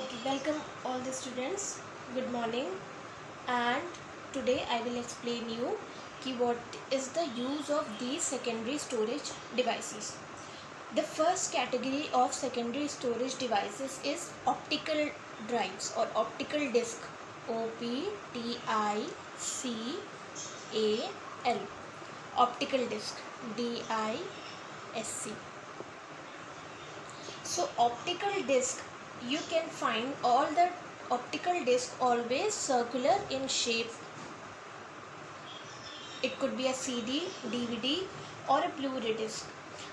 Okay, welcome all the students. Good morning. And today I will explain you what is the use of these secondary storage devices. The first category of secondary storage devices is optical drives or optical disc. OPTICAL. Optical disc. DISC. So optical disc, you can find all the optical disc always circular in shape. It could be a CD, DVD or a Blu-ray disc.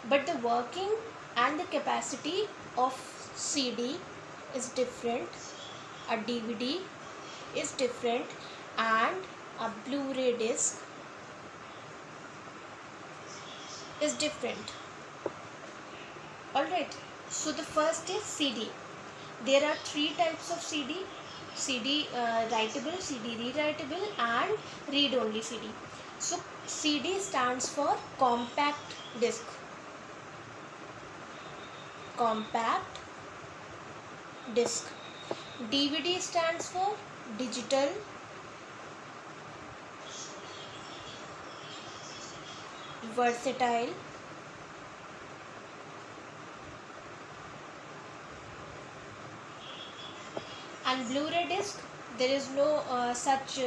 But the working and the capacity of CD is different, a DVD is different, and a Blu-ray disc is different. Alright, so the first is CD. There are three types of CD: CD writable, CD rewritable, and read-only CD. So CD stands for compact disc. Compact disc. DVD stands for digital. Versatile. And Blu-ray disc, there is no such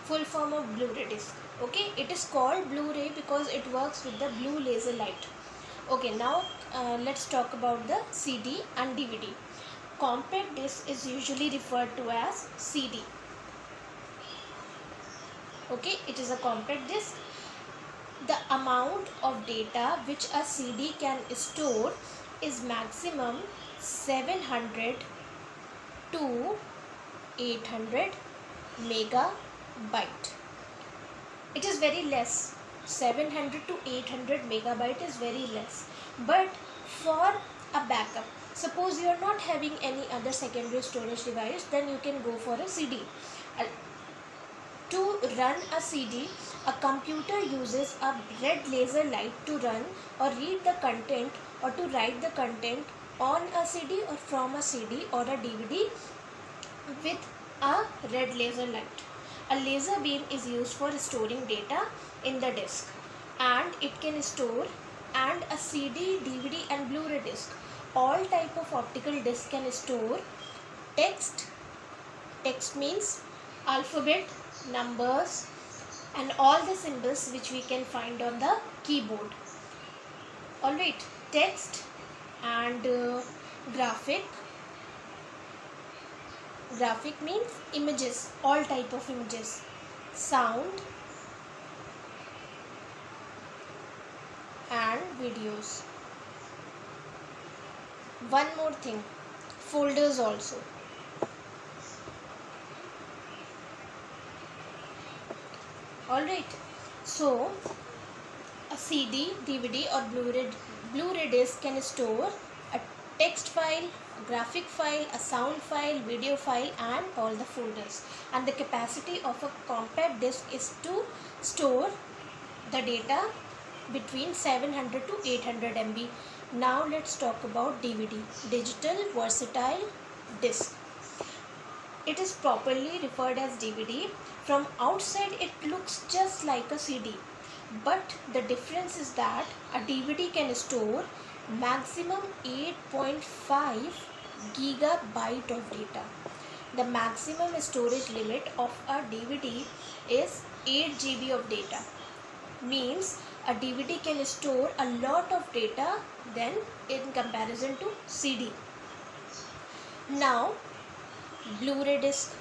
full form of Blu-ray disc. Okay, it is called Blu-ray because it works with the blue laser light. Okay, now let's talk about the CD and DVD. Compact disc is usually referred to as CD. Okay, it is a compact disc. The amount of data which a CD can store is maximum 700 to 800 megabyte. It is very less. 700 to 800 megabyte is very less. But for a backup, suppose you are not having any other secondary storage device, then you can go for a CD. To run a CD, a computer uses a red laser light to run or read the content or to write the content on a CD or from a CD or a DVD with a red laser light. A laser beam is used for storing data in the disk, and it can store, and a CD, DVD and Blu-ray disc, all type of optical disc can store text. Text means alphabet, numbers and all the symbols which we can find on the keyboard. Alright, text and graphic. Graphic means images, all type of images. Sound and videos. One more thing, folders also. Alright, so a CD, DVD or Blu-ray disc can store a text file, a graphic file, a sound file, video file and all the folders. And the capacity of a compact disc is to store the data between 700 to 800 MB. Now let's talk about DVD, digital versatile disc. It is properly referred as DVD. From outside it looks just like a CD, but the difference is that a DVD can store maximum 8.5 gigabyte of data. The maximum storage limit of a DVD is 8 GB of data. Means a DVD can store a lot of data than in comparison to CD. Now Blu-ray disc.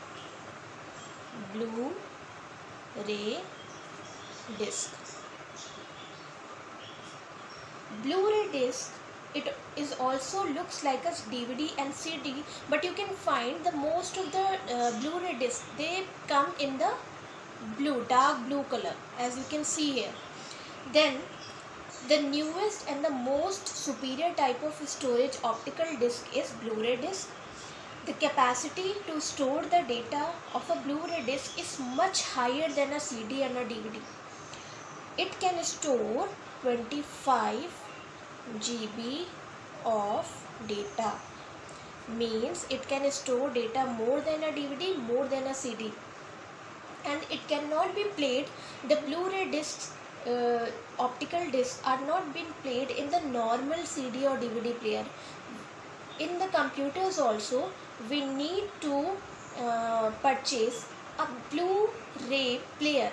Blu-ray disc. Blu-ray disc, it is also looks like a DVD and CD, but you can find the most of the Blu-ray disc, they come in the blue, dark blue color, as you can see here. Then the newest and the most superior type of storage optical disc is Blu-ray disc. The capacity to store the data of a Blu-ray disc is much higher than a CD and a DVD. It can store 25 GB of data. means it can store data more than a DVD, more than a CD, and it cannot be played. The Blu-ray discs, optical discs are not being played in the normal CD or DVD player. In the computers also, we need to purchase a Blu-ray player.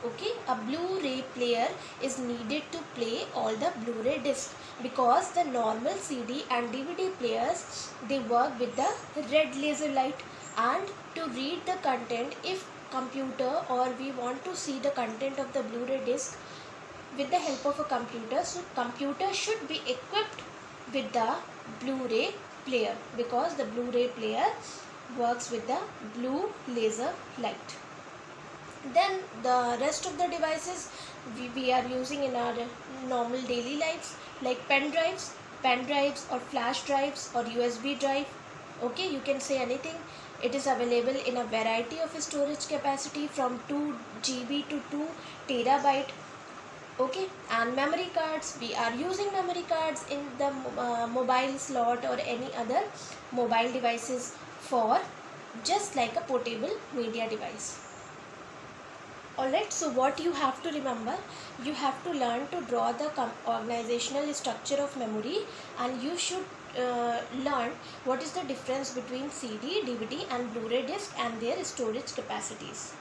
Okay, a Blu-ray player is needed to play all the Blu-ray discs, because the normal CD and DVD players, they work with the red laser light, and to read the content, if computer or we want to see the content of the Blu-ray disc with the help of a computer, so computer should be equipped with the Blu-ray player, because the Blu-ray player works with the blue laser light. Then the rest of the devices we are using in our normal daily lives, like pen drives or flash drives or USB drive. Okay, you can say anything. It is available in a variety of storage capacity from 2 GB to 2 terabyte. Okay, and memory cards, we are using memory cards in the mobile slot or any other mobile devices for just like a portable media device. Alright, so what you have to remember, you have to learn to draw the organizational structure of memory, and you should learn what is the difference between CD, DVD and Blu-ray disc and their storage capacities.